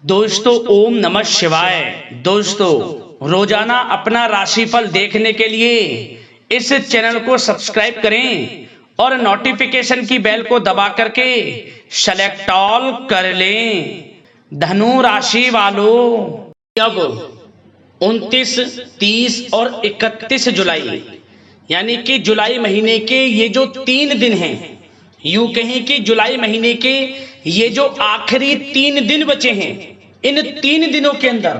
दोस्तों ओम नमः शिवाय। दोस्तों रोजाना अपना राशिफल देखने के लिए इस चैनल को सब्सक्राइब करें और नोटिफिकेशन की बेल को दबा करके सेलेक्ट ऑल कर लें। धनु राशि वालों, अब 29, 30 और 31 जुलाई यानी कि जुलाई महीने के ये जो 3 दिन हैं, यूं कहें कि जुलाई महीने के ये जो आखिरी 3 दिन बचे हैं, इन 3 दिनों के अंदर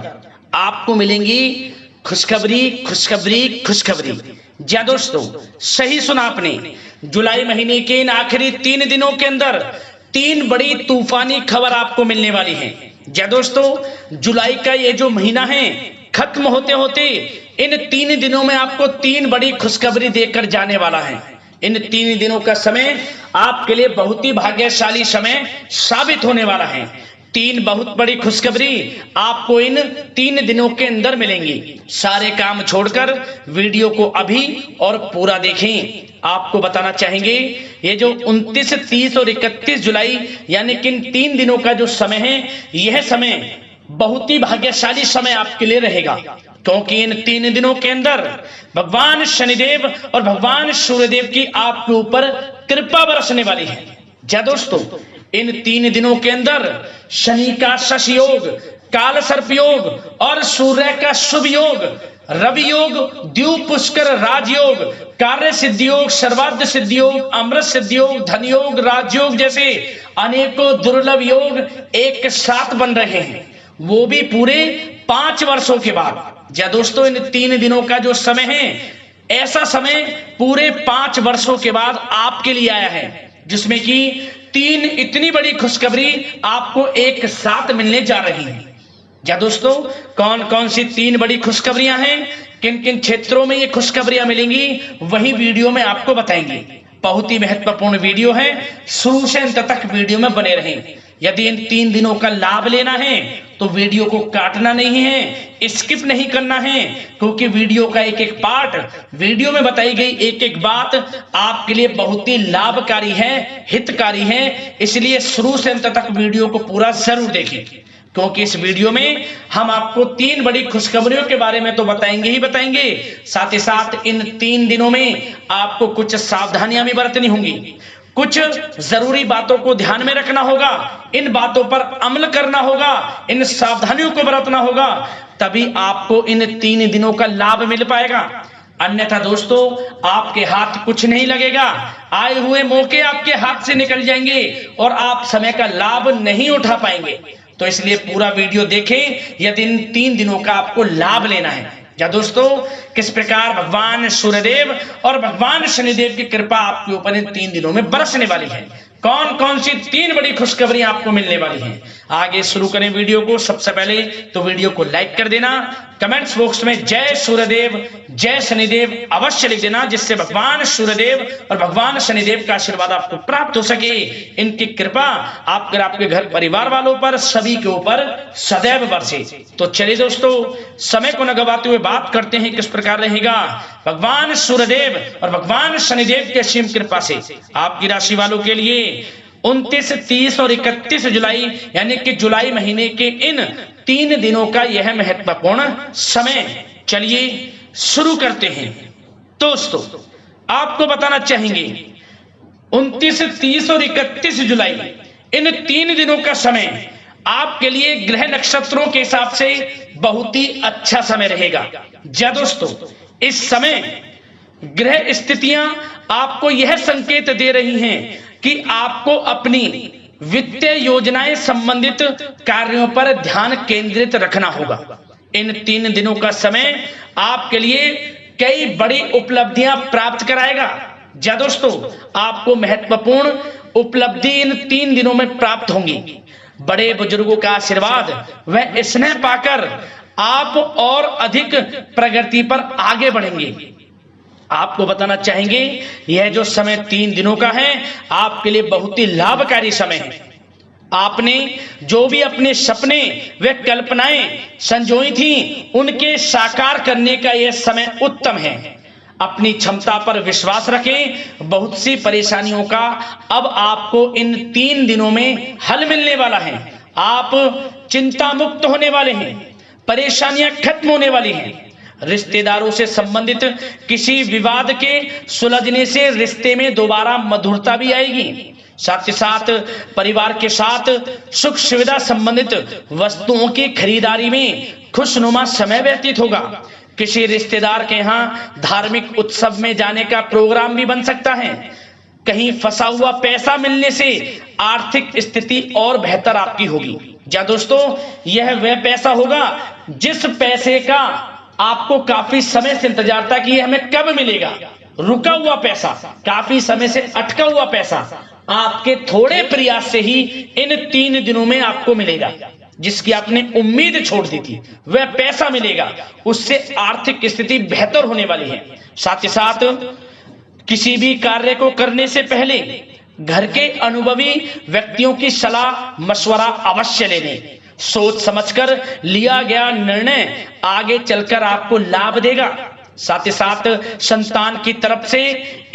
आपको मिलेंगी खुशखबरी खुशखबरी खुशखबरी। जी दोस्तों, सही सुना आपने। जुलाई महीने के इन आखिरी 3 दिनों के अंदर 3 बड़ी तूफानी खबर आपको मिलने वाली है। जी दोस्तों, जुलाई का ये जो महीना है खत्म होते होते इन 3 दिनों में आपको 3 बड़ी खुशखबरी देकर जाने वाला है। इन 3 दिनों का समय आपके लिए बहुत ही भाग्यशाली समय साबित होने वाला है। 3 बहुत बड़ी खुशखबरी आपको इन 3 दिनों के अंदर मिलेंगी। सारे काम छोड़कर वीडियो को अभी और पूरा देखें। आपको बताना चाहेंगे ये जो 29, 30 और 31 जुलाई यानी कि इन 3 दिनों का जो समय है, यह समय बहुत ही भाग्यशाली समय आपके लिए रहेगा, क्योंकि इन 3 दिनों के अंदर भगवान शनिदेव और भगवान सूर्यदेव की आपके ऊपर कृपा बरसने वाली है। जी दोस्तों, इन 3 दिनों के अंदर शनि का शश योग, काल सर्प योग और सूर्य का शुभ योग, रवि योग, द्वीप पुष्कर राजयोग, कार्य सिद्धि योग, सर्वार्थ सिद्धि योग, अमृत सिद्धि योग, धन योग, राजयोग जैसे अनेकों दुर्लभ योग एक साथ बन रहे हैं, वो भी पूरे 5 वर्षों के बाद। जी दोस्तों, इन 3 दिनों का जो समय है, ऐसा समय पूरे 5 वर्षों के बाद आपके लिए आया है, जिसमें कि 3 इतनी बड़ी खुशखबरी आपको एक साथ मिलने जा रही है। जी दोस्तों, कौन कौन सी 3 बड़ी खुशखबरियां हैं, किन किन क्षेत्रों में ये खुशखबरियां मिलेंगी, वही वीडियो में आपको बताएंगे। बहुत ही महत्वपूर्ण वीडियो है, शुरू से अंत तक वीडियो में बने रहें। यदि इन 3 दिनों का लाभ लेना है तो वीडियो को काटना नहीं है, स्किप नहीं करना है, क्योंकि वीडियो का एक एक पार्ट, वीडियो में बताई गई एक एक बात आपके लिए बहुत ही लाभकारी है, हितकारी है। इसलिए शुरू से अंत तक वीडियो को पूरा जरूर देखें, क्योंकि इस वीडियो में हम आपको 3 बड़ी खुशखबरियों के बारे में तो बताएंगे ही बताएंगे, साथ ही साथ इन 3 दिनों में आपको कुछ सावधानियां भी बरतनी होंगी, कुछ जरूरी बातों को ध्यान में रखना होगा, इन बातों पर अमल करना होगा, इन सावधानियों को बरतना होगा, तभी आपको इन 3 दिनों का लाभ मिल पाएगा। अन्यथा दोस्तों, आपके हाथ कुछ नहीं लगेगा, आए हुए मौके आपके हाथ से निकल जाएंगे और आप समय का लाभ नहीं उठा पाएंगे। तो इसलिए पूरा वीडियो देखें यदि इन 3 दिनों का आपको लाभ लेना है। या दोस्तों, किस प्रकार भगवान सूर्यदेव और भगवान शनिदेव की कृपा आपके ऊपर इन 3 दिनों में बरसने वाली है, कौन कौन सी 3 बड़ी खुशखबरी आपको मिलने वाली हैं। आगे शुरू करें वीडियो को। सबसे पहले तो वीडियो को लाइक कर देना, कमेंट्स बॉक्स में जय सूर्यदेव जय शनिदेव अवश्य लिख देना, जिससे भगवान सूर्यदेव और भगवान शनिदेव का आशीर्वाद आपको प्राप्त हो सके, इनकी कृपा आपके घर परिवार वालों पर सभी के ऊपर सदैव बरसे। तो चलिए दोस्तों, समय को न गवाते हुए बात करते हैं किस प्रकार रहेगा भगवान सूर्यदेव और भगवान शनिदेव की असीम कृपा से आपकी राशि वालों के लिए 29, 30 और 31 जुलाई यानी कि जुलाई महीने के इन 3 दिनों का यह महत्वपूर्ण समय। चलिए शुरू करते हैं। दोस्तों, आपको बताना चाहेंगे 29, 30 और 31 जुलाई इन 3 दिनों का समय आपके लिए ग्रह नक्षत्रों के हिसाब से बहुत ही अच्छा समय रहेगा। जी दोस्तों, इस समय ग्रह स्थितियां आपको यह संकेत दे रही हैं कि आपको अपनी वित्तीय योजनाएं संबंधित कार्यों पर ध्यान केंद्रित रखना होगा। इन 3 दिनों का समय आपके लिए कई बड़ी उपलब्धियां प्राप्त कराएगा। जी दोस्तों, आपको महत्वपूर्ण उपलब्धि इन 3 दिनों में प्राप्त होंगी। बड़े बुजुर्गों का आशीर्वाद व स्नेह पाकर आप और अधिक प्रगति पर आगे बढ़ेंगे। आपको बताना चाहेंगे यह जो समय 3 दिनों का है आपके लिए बहुत ही लाभकारी समय है। आपने जो भी अपने सपने व कल्पनाएं संजोई थी, उनके साकार करने का यह समय उत्तम है। अपनी क्षमता पर विश्वास रखें। बहुत सी परेशानियों का अब आपको इन 3 दिनों में हल मिलने वाला है। आप चिंता मुक्त होने वाले हैं, परेशानियां खत्म होने वाली हैं। रिश्तेदारों से संबंधित किसी विवाद के सुलझने से रिश्ते में दोबारा मधुरता भी आएगी। साथ ही साथ परिवार के साथ सुख सुविधा संबंधित वस्तुओं की खरीदारी में खुशनुमा समय व्यतीत होगा। किसी रिश्तेदार के यहाँ धार्मिक उत्सव में जाने का प्रोग्राम भी बन सकता है। कहीं फंसा हुआ पैसा मिलने से आर्थिक स्थिति और बेहतर आपकी होगी। क्या दोस्तों, यह वह पैसा होगा जिस पैसे का आपको काफी समय से इंतजार था कि यह हमें कब मिलेगा। रुका हुआ पैसा, काफी समय से अटका हुआ पैसा आपके थोड़े प्रयास से ही इन 3 दिनों में आपको मिलेगा। जिसकी आपने उम्मीद छोड़ दी थी वह पैसा मिलेगा, उससे आर्थिक स्थिति बेहतर होने वाली है। साथ ही साथ किसी भी कार्य को करने से पहले घर के अनुभवी व्यक्तियों की सलाह मशवरा अवश्य ले लें। सोच समझकर लिया गया निर्णय आगे चलकर आपको लाभ देगा। साथ ही साथ संतान की तरफ से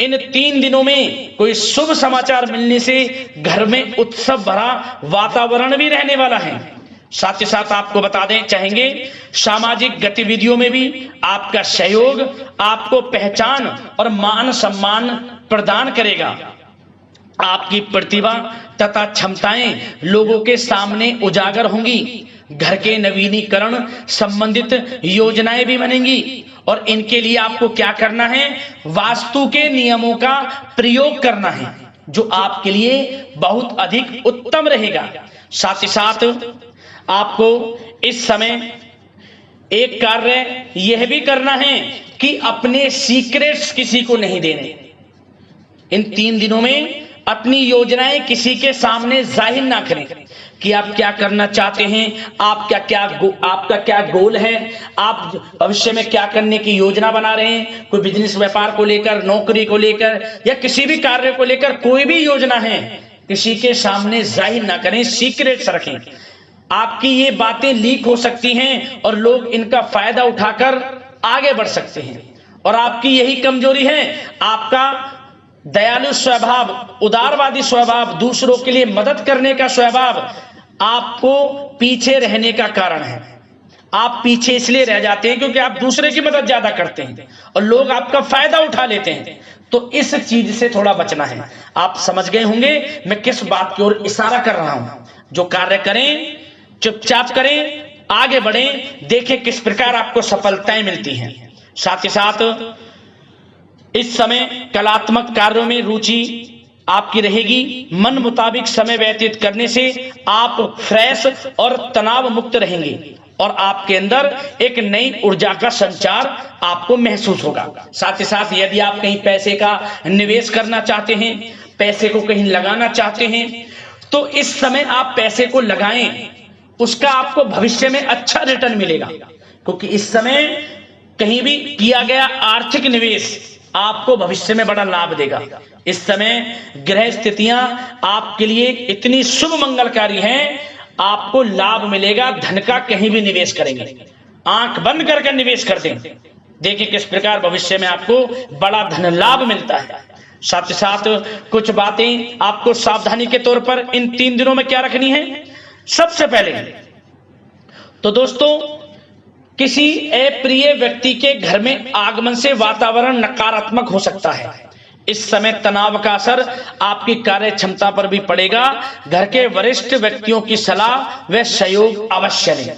इन 3 दिनों में कोई शुभ समाचार मिलने से घर में उत्सव भरा वातावरण भी रहने वाला है। साथ ही साथ आपको बता दें चाहेंगे, सामाजिक गतिविधियों में भी आपका सहयोग आपको पहचान और मान सम्मान प्रदान करेगा। आपकी प्रतिभा तथा क्षमताएं लोगों के सामने उजागर होंगी। घर के नवीनीकरण संबंधित योजनाएं भी बनेंगी और इनके लिए आपको क्या करना है, वास्तु के नियमों का प्रयोग करना है, जो आपके लिए बहुत अधिक उत्तम रहेगा। साथ ही साथ आपको इस समय एक कार्य यह भी करना है कि अपने सीक्रेट्स किसी को नहीं देने। इन 3 दिनों में अपनी योजनाएं किसी के सामने जाहिर ना करें कि आप क्या करना चाहते हैं, आपका क्या गोल है, आप भविष्य में क्या करने की योजना बना रहे हैं। कोई बिजनेस व्यापार को लेकर, नौकरी को लेकर या किसी भी कार्य को लेकर कोई भी योजना है, किसी के सामने जाहिर ना करें, सीक्रेट्स रखें। आपकी ये बातें लीक हो सकती हैं और लोग इनका फायदा उठाकर आगे बढ़ सकते हैं। और आपकी यही कमजोरी है, आपका दयालु स्वभाव, उदारवादी स्वभाव, दूसरों के लिए मदद करने का स्वभाव आपको पीछे रहने का कारण है। आप पीछे इसलिए रह जाते हैं क्योंकि आप दूसरे की मदद ज्यादा करते हैं और लोग आपका फायदा उठा लेते हैं। तो इस चीज से थोड़ा बचना है। आप समझ गए होंगे मैं किस बात की ओर इशारा कर रहा हूं। जो कार्य करें चुपचाप करें, आगे बढ़ें, देखें किस प्रकार आपको सफलताएं मिलती हैं। साथ ही साथ इस समय कलात्मक कार्यों में रुचि आपकी रहेगी। मन मुताबिक समय व्यतीत करने से आप फ्रेश और तनाव मुक्त रहेंगे और आपके अंदर एक नई ऊर्जा का संचार आपको महसूस होगा। साथ ही साथ यदि आप कहीं पैसे का निवेश करना चाहते हैं, पैसे को कहीं लगाना चाहते हैं, तो इस समय आप पैसे को लगाएं, उसका आपको भविष्य में अच्छा रिटर्न मिलेगा। क्योंकि इस समय कहीं भी किया गया आर्थिक निवेश आपको भविष्य में बड़ा लाभ देगा। इस समय ग्रह स्थितियां आपके लिए इतनी शुभ मंगलकारी हैं, आपको लाभ मिलेगा। धन का कहीं भी निवेश करेंगे, आंख बंद करके निवेश कर दें, देखिए किस प्रकार भविष्य में आपको बड़ा धन लाभ मिलता है। साथ ही साथ कुछ बातें आपको सावधानी के तौर पर इन 3 दिनों में क्या रखनी है। सबसे पहले तो दोस्तों, किसी अप्रिय व्यक्ति के घर में आगमन से वातावरण नकारात्मक हो सकता है। इस समय तनाव का असर आपकी कार्य क्षमता पर भी पड़ेगा। घर के वरिष्ठ व्यक्तियों की सलाह व सहयोग अवश्य लें।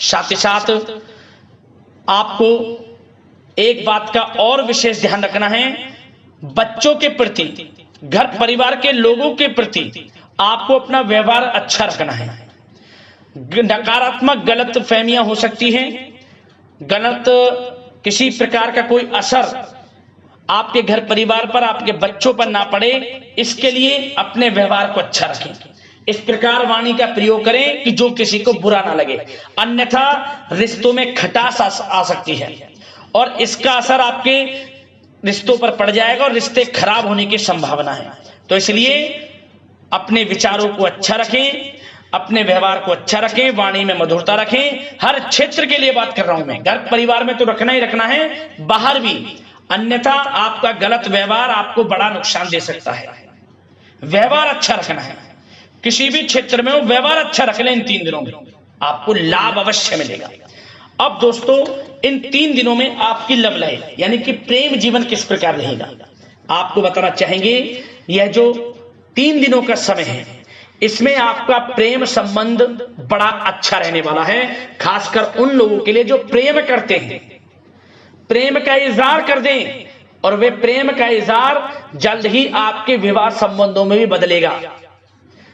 साथ ही साथ आपको एक बात का और विशेष ध्यान रखना है, बच्चों के प्रति, घर परिवार के लोगों के प्रति आपको अपना व्यवहार अच्छा रखना है। नकारात्मक गलत फहमियां हो सकती हैं, गलत किसी प्रकार का कोई असर आपके घर परिवार पर, आपके बच्चों पर ना पड़े, इसके लिए अपने व्यवहार को अच्छा रखें। इस प्रकार वाणी का प्रयोग करें कि जो किसी को बुरा ना लगे, अन्यथा रिश्तों में खटास आ सकती है और इसका असर आपके रिश्तों पर पड़ जाएगा और रिश्ते खराब होने की संभावना है। तो इसलिए अपने विचारों को अच्छा रखें, अपने व्यवहार को अच्छा रखें, वाणी में मधुरता रखें। हर क्षेत्र के लिए बात कर रहा हूं मैं, घर परिवार में तो रखना ही रखना है, बाहर भी, अन्यथा आपका गलत व्यवहार आपको बड़ा नुकसान दे सकता है। व्यवहार अच्छा रखना है। किसी भी क्षेत्र में हो, व्यवहार अच्छा रख लें इन 3 दिनों में, आपको लाभ अवश्य मिलेगा। अब दोस्तों इन 3 दिनों में आपकी लव लाइफ यानी कि प्रेम जीवन किस प्रकार रहेगा, आपको बताना चाहेंगे। यह जो 3 दिनों का समय है, इसमें आपका प्रेम संबंध बड़ा अच्छा रहने वाला है, खासकर उन लोगों के लिए जो प्रेम करते हैं। प्रेम का इजहार कर दें और वे प्रेम का इजहार जल्द ही आपके विवाह संबंधों में भी बदलेगा।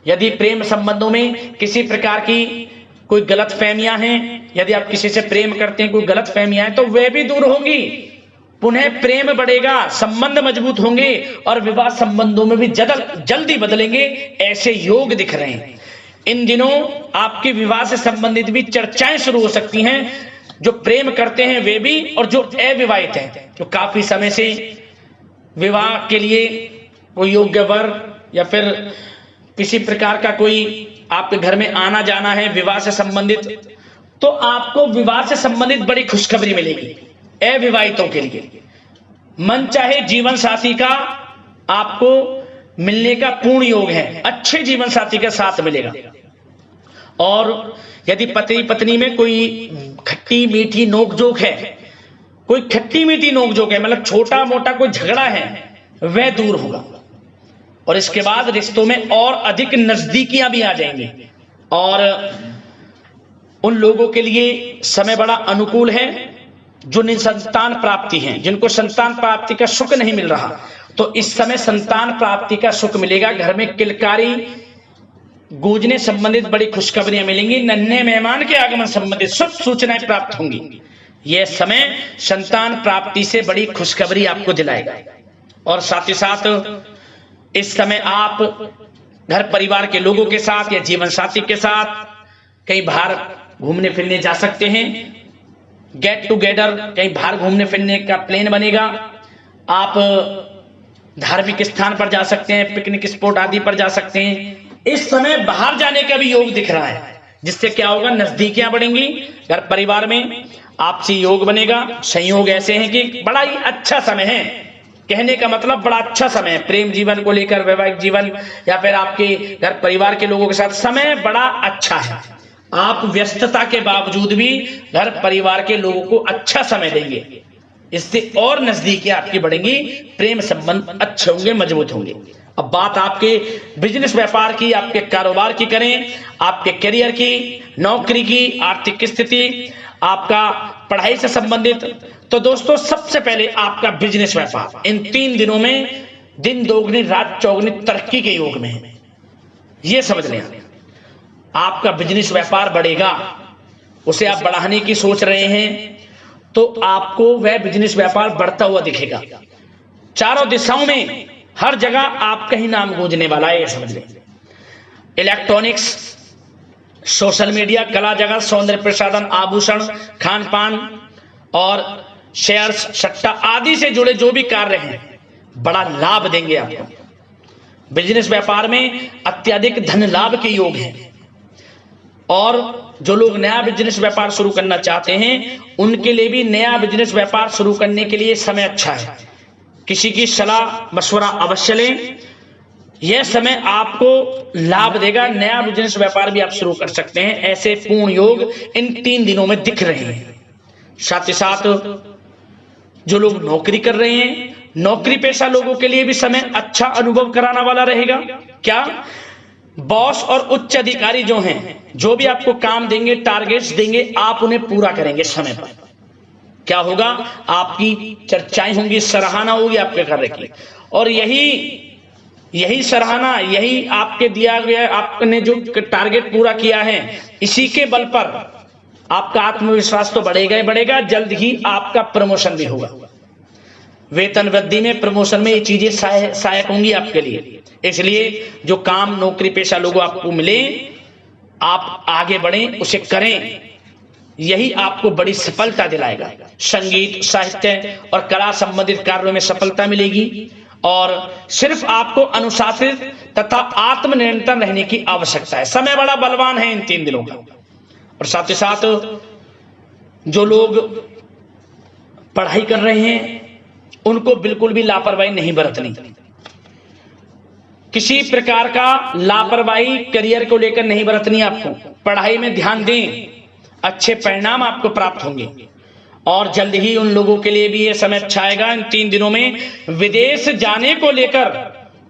यदि प्रेम संबंधों में किसी प्रकार की कोई गलत फहमियां हैं, यदि आप किसी से प्रेम करते हैं, कोई गलत फहमियां हैं, तो वे भी दूर होंगी, पुनः प्रेम बढ़ेगा, संबंध मजबूत होंगे और विवाह संबंधों में भी जल्दी बदलेंगे, ऐसे योग दिख रहे हैं। इन दिनों आपके विवाह से संबंधित भी चर्चाएं शुरू हो सकती हैं, जो प्रेम करते हैं वे भी और जो अविवाहित हैं, जो काफी समय से विवाह के लिए कोई योग्य वर या फिर किसी प्रकार का कोई आपके घर में आना जाना है विवाह से संबंधित, तो आपको विवाह से संबंधित बड़ी खुशखबरी मिलेगी। अविवाहितों के लिए मन चाहे जीवन साथी का आपको मिलने का पूर्ण योग है, अच्छे जीवन साथी का साथ मिलेगा। और यदि पति पत्नी में कोई खट्टी मीठी नोकझोंक है, कोई खट्टी मीठी नोकझोंक है, मतलब छोटा मोटा कोई झगड़ा है, वह दूर होगा और इसके बाद रिश्तों में और अधिक नजदीकियां भी आ जाएंगी। और उन लोगों के लिए समय बड़ा अनुकूल है जो निसंतान प्राप्ति है, जिनको संतान प्राप्ति का सुख नहीं मिल रहा, तो इस समय संतान प्राप्ति का सुख मिलेगा। घर में किलकारी गूंजने संबंधित बड़ी खुशखबरियां मिलेंगी। नन्हे मेहमान के आगमन संबंधित शुभ सूचनाएं प्राप्त होंगी। यह समय संतान प्राप्ति से बड़ी खुशखबरी आपको दिलाएगा। और साथ ही साथ इस समय आप घर परिवार के लोगों के साथ या जीवन साथी के साथ कहीं बाहर घूमने फिरने जा सकते हैं। गेट टुगेदर कहीं बाहर घूमने फिरने का प्लान बनेगा। आप धार्मिक स्थान पर जा सकते हैं, पिकनिक स्पॉट आदि पर जा सकते हैं। इस समय बाहर जाने का भी योग दिख रहा है, जिससे क्या होगा, नजदीकियां बढ़ेंगी, घर परिवार में आपसी योग बनेगा। संयोग ऐसे हैं कि बड़ा ही अच्छा समय है, कहने का मतलब बड़ा अच्छा समय है प्रेम जीवन को लेकर, वैवाहिक जीवन या फिर आपके घर परिवार के लोगों के साथ समय बड़ा अच्छा है। आप व्यस्तता के बावजूद भी घर परिवार के लोगों को अच्छा समय देंगे, इससे और नजदीकियां आपकी बढ़ेंगी, प्रेम संबंध अच्छे होंगे, मजबूत होंगे। अब बात आपके बिजनेस व्यापार की, आपके कारोबार की करें, आपके करियर की, नौकरी की, आर्थिक स्थिति, आपका पढ़ाई से संबंधित, तो दोस्तों सबसे पहले आपका बिजनेस व्यापार इन 3 दिनों में दिन दोगुनी रात चौगुनी तरक्की के योग में है। यह समझ लें, आपका बिजनेस व्यापार बढ़ेगा, उसे आप बढ़ाने की सोच रहे हैं तो आपको वह बिजनेस व्यापार बढ़ता हुआ दिखेगा। चारों दिशाओं में हर जगह आपका ही नाम गूंजने वाला है, यह समझ लें। इलेक्ट्रॉनिक्स, सोशल मीडिया, कला जगत, सौंदर्य प्रसाधन, आभूषण, खान पान और शेयर्स, सट्टा आदि से जुड़े जो भी कार्य हैं बड़ा लाभ देंगे आपको। बिजनेस व्यापार में अत्यधिक धन लाभ के योग हैं। और जो लोग नया बिजनेस व्यापार शुरू करना चाहते हैं उनके लिए भी नया बिजनेस व्यापार शुरू करने के लिए समय अच्छा है। किसी की सलाह मशवरा अवश्य लें, यह समय आपको लाभ देगा। नया बिजनेस व्यापार भी आप शुरू कर सकते हैं, ऐसे पूर्ण योग इन 3 दिनों में दिख रहे हैं। साथ ही साथ जो लोग नौकरी कर रहे हैं, नौकरी पेशा लोगों के लिए भी समय अच्छा अनुभव कराने वाला रहेगा। क्या बॉस और उच्च अधिकारी जो हैं, जो भी आपको काम देंगे, टारगेट्स देंगे, आप उन्हें पूरा करेंगे समय पर। क्या होगा, आपकी चर्चाएं होंगी, सराहना होगी आपके कार्य की, और यही सराहना, यही आपके दिया गया, आपने जो टारगेट पूरा किया है, इसी के बल पर आपका आत्मविश्वास तो बढ़ेगा ही बढ़ेगा। जल्द ही आपका प्रमोशन भी होगा। वेतन वृद्धि में, प्रमोशन में ये चीजें सहायक होंगी आपके लिए। इसलिए जो काम नौकरी पेशा लोगों आपको मिले, आप आगे बढ़ें, उसे करें, यही आपको बड़ी सफलता दिलाएगा। संगीत, साहित्य और कला संबंधित कार्यों में सफलता मिलेगी और सिर्फ आपको अनुशासित तथा आत्मनियंत्रण रहने की आवश्यकता है। समय बड़ा बलवान है इन 3 दिनों का। और साथ ही साथ जो लोग पढ़ाई कर रहे हैं उनको बिल्कुल भी लापरवाही नहीं बरतनी। किसी प्रकार का लापरवाही करियर को लेकर नहीं बरतनी आपको। पढ़ाई में ध्यान दें, अच्छे परिणाम आपको प्राप्त होंगे। और जल्द ही उन लोगों के लिए भी यह समय अच्छा आएगा, इन 3 दिनों में विदेश जाने को लेकर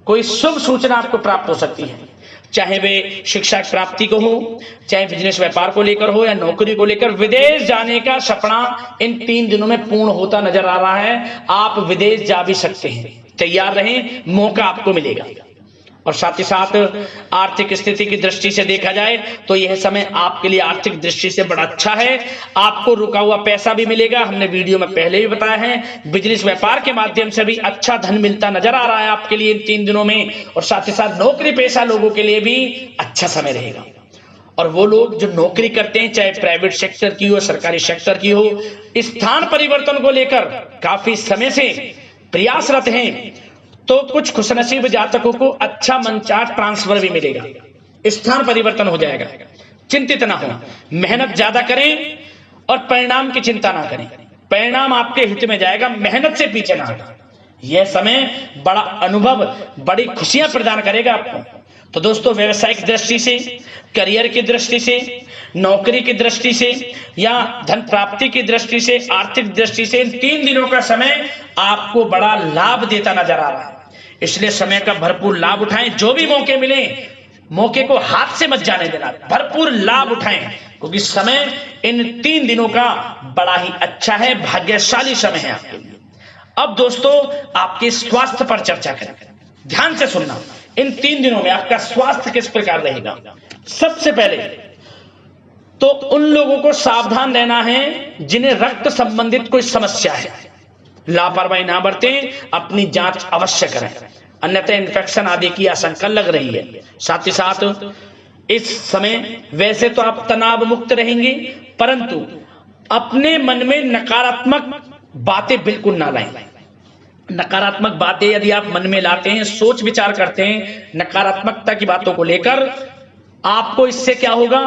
कोई शुभ सूचना आपको प्राप्त हो सकती है। चाहे वे शिक्षा प्राप्ति को हो, चाहे बिजनेस व्यापार को लेकर हो या नौकरी को लेकर, विदेश जाने का सपना इन 3 दिनों में पूर्ण होता नजर आ रहा है। आप विदेश जा भी सकते हैं, तैयार रहें, मौका आपको मिलेगा। और साथ ही साथ आर्थिक स्थिति की दृष्टि से देखा जाए तो यह समय आपके लिए आर्थिक दृष्टि से बड़ा अच्छा है। आपको रुका हुआ पैसा भी मिलेगा, हमने वीडियो में पहले भी बताया है। बिजनेस व्यापार के माध्यम से भी अच्छा धन मिलता नजर आ रहा है आपके लिए इन 3 दिनों में। और साथ ही साथ नौकरी पेशा लोगों के लिए भी अच्छा समय रहेगा। और वो लोग जो नौकरी करते हैं, चाहे प्राइवेट सेक्टर की हो, सरकारी सेक्टर की हो, स्थान परिवर्तन को लेकर काफी समय से प्रयासरत हैं, तो कुछ खुशनसीब जातकों को अच्छा मनचाहा ट्रांसफर भी मिलेगा, स्थान परिवर्तन हो जाएगा। चिंतित ना हो, मेहनत ज्यादा करें और परिणाम की चिंता ना करें। परिणाम आपके हित में जाएगा, मेहनत से पीछे ना हटें। यह समय बड़ा अनुभव, बड़ी खुशियां प्रदान करेगा आपको। तो दोस्तों, व्यवसायिक दृष्टि से, करियर की दृष्टि से, नौकरी की दृष्टि से या धन प्राप्ति की दृष्टि से, आर्थिक दृष्टि से इन 3 दिनों का समय आपको बड़ा लाभ देता नजर आ रहा है। इसलिए समय का भरपूर लाभ उठाएं। जो भी मौके मिले, मौके को हाथ से मत जाने देना, भरपूर लाभ उठाएं, क्योंकि समय इन 3 दिनों का बड़ा ही अच्छा है, भाग्यशाली समय है आपके लिए। अब दोस्तों, आपके स्वास्थ्य पर चर्चा करें। ध्यान से सुनना, इन 3 दिनों में आपका स्वास्थ्य किस प्रकार रहेगा। सबसे पहले तो उन लोगों को सावधान रहना है जिन्हें रक्त संबंधित कोई समस्या है। लापरवाही ना बरतें, अपनी जांच अवश्य करें, अन्यथा इन्फेक्शन आदि की आशंका लग रही है। साथ ही साथ इस समय वैसे तो आप तनाव मुक्त रहेंगे, परंतु अपने मन में नकारात्मक बातें बिल्कुल ना लाएं। नकारात्मक बातें यदि आप मन में लाते हैं, सोच विचार करते हैं नकारात्मकता की बातों को लेकर, आपको इससे क्या होगा,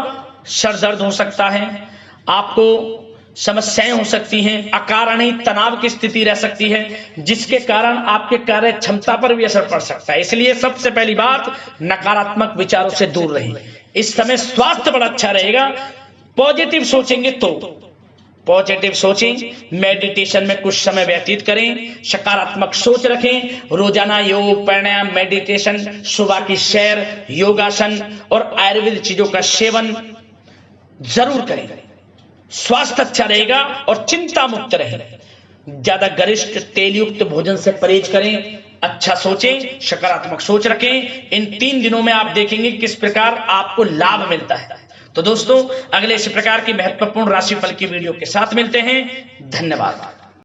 सर दर्द हो सकता है, आपको समस्याएं हो सकती हैं, अकारणीय तनाव की स्थिति रह सकती है, जिसके कारण आपके कार्य क्षमता पर भी असर पड़ सकता है। इसलिए सबसे पहली बात, नकारात्मक विचारों से दूर रहें। इस समय स्वास्थ्य बड़ा अच्छा रहेगा। पॉजिटिव सोचेंगे तो पॉजिटिव सोचें, मेडिटेशन में कुछ समय व्यतीत करें, सकारात्मक सोच रखें, रोजाना योग, प्राणायाम, मेडिटेशन, सुबह की सैर, योगासन और आयुर्वेद चीजों का सेवन जरूर करें। स्वास्थ्य अच्छा रहेगा और चिंता मुक्त रहें। ज्यादा गरिष्ठ तेल युक्त भोजन से परहेज करें, अच्छा सोचें, सकारात्मक सोच रखें। इन 3 दिनों में आप देखेंगे किस प्रकार आपको लाभ मिलता है। तो दोस्तों, अगले इस प्रकार की महत्वपूर्ण राशिफल की वीडियो के साथ मिलते हैं। धन्यवाद।